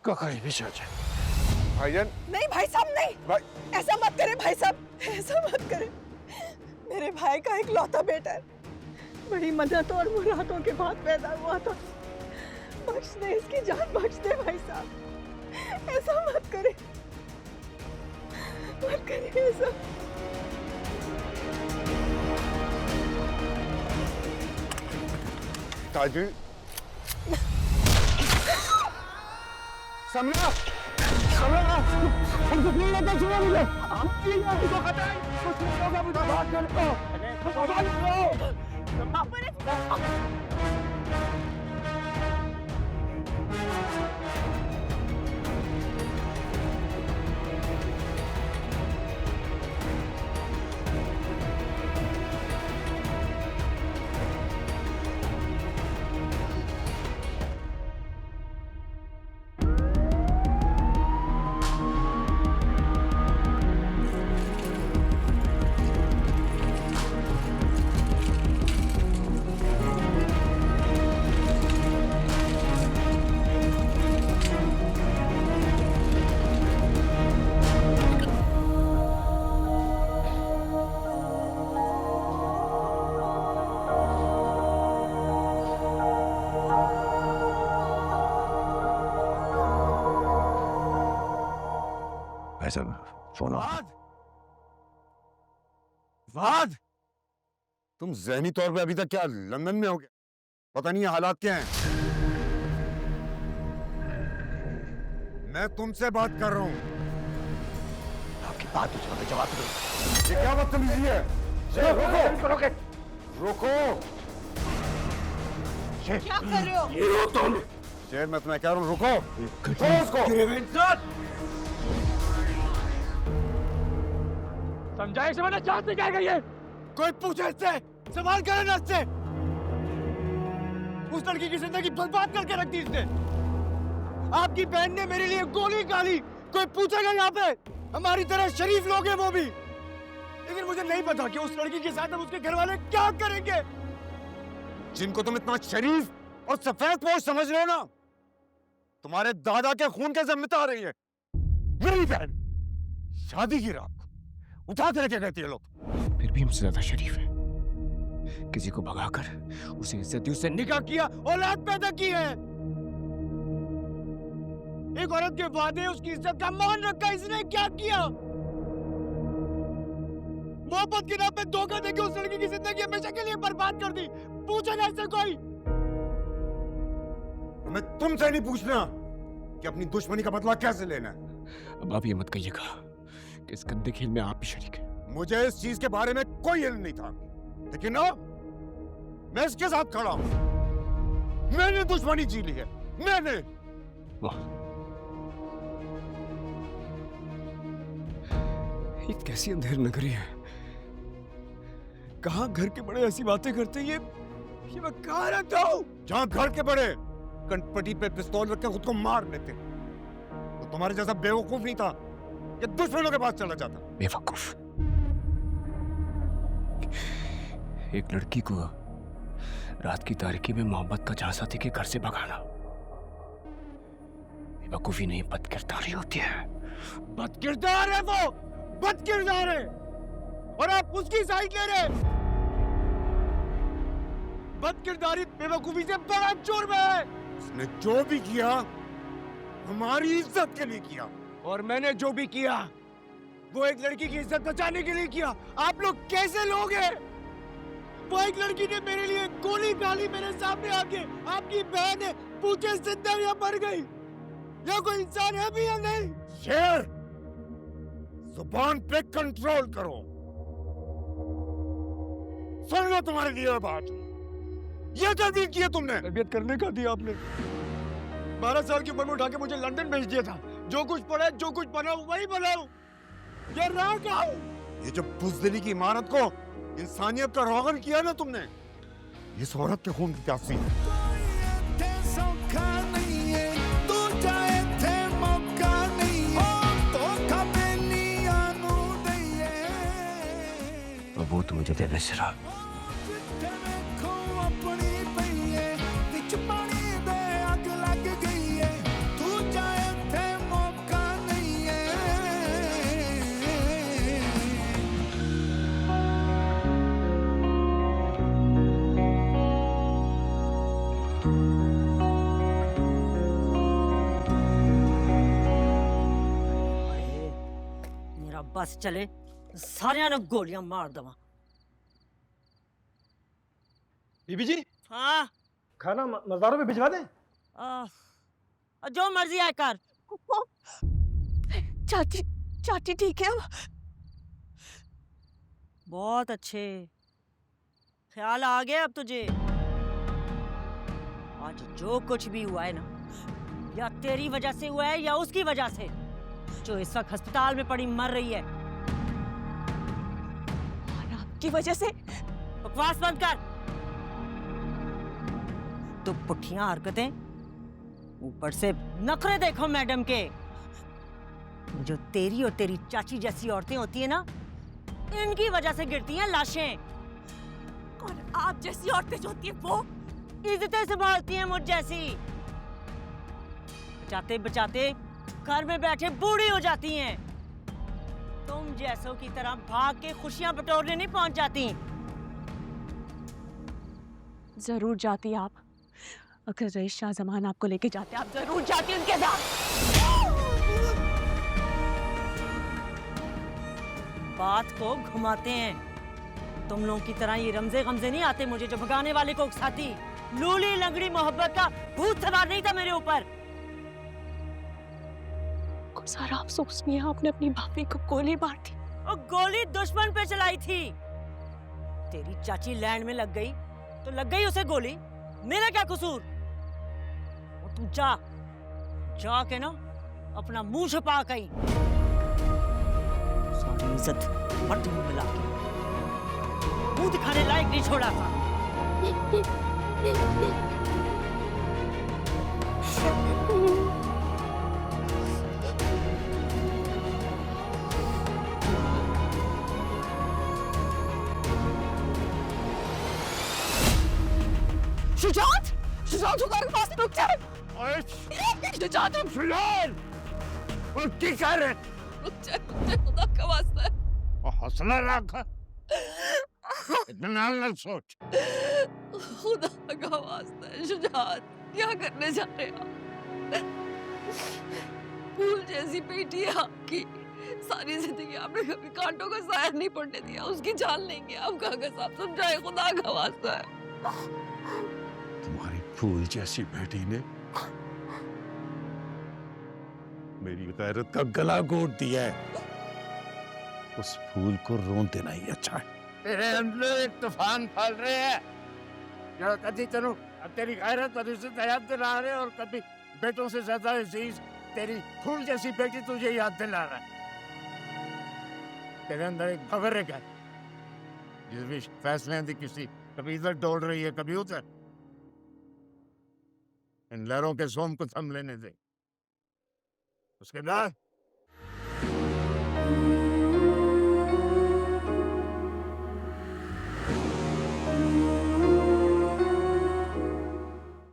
का कहीं भी चल जाए। भाईजान। नहीं भाई साहब नहीं, भाई ऐसा मत करे भाई साहब, ऐसा मत करे। मेरे भाई का एक लौता बेटा है, बड़ी मदद और मुरादों के बाद पैदा हुआ था। बख्श दे, इसकी जान बख्श दे भाई साहब, ऐसा मत करे, मत करे ऐसा। ताजू समला समला हमको नहीं लगा सुना मुझे हम नहीं है उसको खतरा है कुछ नहीं होगा मुझे बात कर भाई साहब फोन ऑफ। वाद तुम ज़हनी तौर पे अभी तक क्या लंदन में हो गए? पता नहीं ये हालात क्या हैं। मैं तुमसे बात कर रहा हूँ। आपकी बात तो सुनो, जवाब दो। ये क्या बदतमीजी है? रोको रोको। क्या कर रहे हो? ये रो तुम। शेर मैं तुम्हें कह रहा हूँ रुको। छोड़ो उसको। समझाए से मैंने जान से क्या गई है? कोई पूछे इससे, सवाल करे ना इससे। उस लड़की की जिंदगी बर्बाद करके रख दी इसने। आपकी बहन ने मेरे लिए गोली काली, कोई पूछेगा यहाँ पे? हमारी तरह शरीफ लोग हैं वो भी, लेकिन मुझे नहीं पता कि उस लड़की के साथ अब उसके घर वाले क्या करेंगे। जिनको तुम इतना शरीफ और सफेद पोश समझ रहे हो ना, तुम्हारे दादा के खून के जिम्मे आ रही है। मेरी बहन शादी की रात उठा के लेके गए थे ये लोग। फिर भी हमसे ज्यादा शरीफ है। किसी को भगाकर उसे इज्जत दी, उससे निकाह किया, औलाद पैदा की है। एक औरत के वादे, उसकी इज्जत का मान रखा। इसने क्या किया? मोहब्बत के नाम पे धोखा देके उस लड़की की जिंदगी हमेशा के लिए बर्बाद कर दी। पूछे ना इससे कोई। हमें तुमसे नहीं पूछना कि अपनी दुश्मनी का बदला कैसे लेना है। अब आप ये मत कहिएगा कि इस गंदे खेल में आप भी शरीक हैं। मुझे इस चीज के बारे में कोई इल्म नहीं था, लेकिन ना मैं इसके साथ खड़ा हूं। मैंने दुश्मनी जी ली है, मैंने। वाह, ये कैसी अंधेर नगरी है। कहाँ घर के बड़े ऐसी बातें करते हैं। ये मैं कहाँ रहता हूँ? जहां घर के बड़े कनपटी पे पिस्तौल रख के खुद को मार लेते, तो तुम्हारे जैसा बेवकूफ नहीं था कि दुश्मनों के पास चला जाता। बेवकूफ। एक लड़की को रात की तारीकी में मोहब्बत का झांसा दे के घर से भगाना बेवकूफी नहीं, बदकिरदारी होती है। बदकिरदार है वो, बदकिरदार है, और आप उसकी साइड ले रहे। बदकिरदारी बेवकूफी से बड़ा जुर्म है। उसने जो भी किया हमारी इज्जत के लिए किया, और मैंने जो भी किया वो एक लड़की की इज्जत बचाने के लिए किया। आप लोग कैसे लोग हैं? वो एक लड़की ने मेरे लिए गोली डाली मेरे सामने आके। आपकी बहन है, पूछे जिंदा या मर गई। या कोई इंसान है भी या नहीं? शेर, जुबान पे कंट्रोल करो। सुन लो तुम्हारे लिए बात, ये तरबियत की है तुमने। तरबियत करने का दिया आपने। 12 साल की उम्र में उठा के मुझे लंदन भेज दिया था। जो कुछ पढ़ा, जो कुछ बना वही बनाऊं। ये रहा क्या? ये जो बुज़दिली की इमारत को इंसानियत का रोगन किया ना तुमने, इस औरत के खून की प्यासी है। वो तो मुझे देने से रहा। बस चले सारियां ने गोलियां मार दवा। बीबी जी हाँ खाना मज़ारों में भिजवा दें। जो मर्जी आए कर। चाची चाची ठीक है? बहुत अच्छे, ख्याल आ गया अब तुझे। आज जो कुछ भी हुआ है ना, या तेरी वजह से हुआ है या उसकी वजह से, जो इस वक्त अस्पताल में पड़ी मर रही है। और आपकी वजह से? बकवास बंद कर। तो पुठियां हरकतें, ऊपर से नखरे देखो मैडम के। जो तेरी और तेरी चाची जैसी औरतें होती है ना, इनकी वजह से गिरती हैं लाशें। और आप जैसी औरतें जो होती है वो इज्जतें संभालती हैं मुझ जैसी। बचाते बचाते घर में बैठे बूढ़ी हो जाती हैं। तुम जैसों की तरह भाग के खुशियां बटोरने नहीं पहुंच जाती। जरूर जाती आप। अगर रईस शाह जमान आपको लेके जाते आप जरूर जाती उनके साथ। बात को घुमाते हैं। तुम लोगों की तरह ये रमजे गमजे नहीं आते मुझे, जो भगाने वाले को उकसाती। लूली लंगड़ी मोहब्बत का भूत सवार नहीं था मेरे ऊपर। सारा अफसोस नहीं है, आपने अपनी भाभी को गोली मार दी। और गोली दुश्मन पे चलाई थी। तेरी चाची लैंड में लग गई तो लग गई उसे गोली, मेरा क्या कसूर? और तू जा के ना अपना मुंह छुपा कहीं। सारी इज्जत मट्टी में मिला के मुंह दिखाने लायक नहीं छोड़ा था। शुजात! शुजात होकर के पास रुक जाए। शुजात हम फिलहाल वो की कह रहे? रुक जाए खुदा का वास्ता है। और हौसला रख, इतना न सोच। खुदा का वास्ता है शुजात, क्या करने जा रहे हैं आप? फूल जैसी बेटी है आपकी। सारी जिंदगी आपने कभी कांटों का साया नहीं पड़ने दिया, उसकी जान लेंगे आप। कागज साहब समझाए, खुदा का वास्ता है। तुम्हारी फूल जैसी बेटी ने मेरी गैरत का गला घोट दिया है। उस फूल को रोन देना ही अच्छा है। तेरे अंदर एक तूफान फैल रहे हैं। जरा कभी चलो, अब तेरी गैरत और इज्जत याद दिला रहे, और कभी बेटों से ज्यादा अजीज तेरी फूल जैसी बेटी तुझे याद दिला रहा है। तेरे अंदर एक भवरक है जिस भी फैसले की किसी कभी इधर डोल रही है कभी उधर। इन लहरों के सोम को थम लेने दे, उसके बाद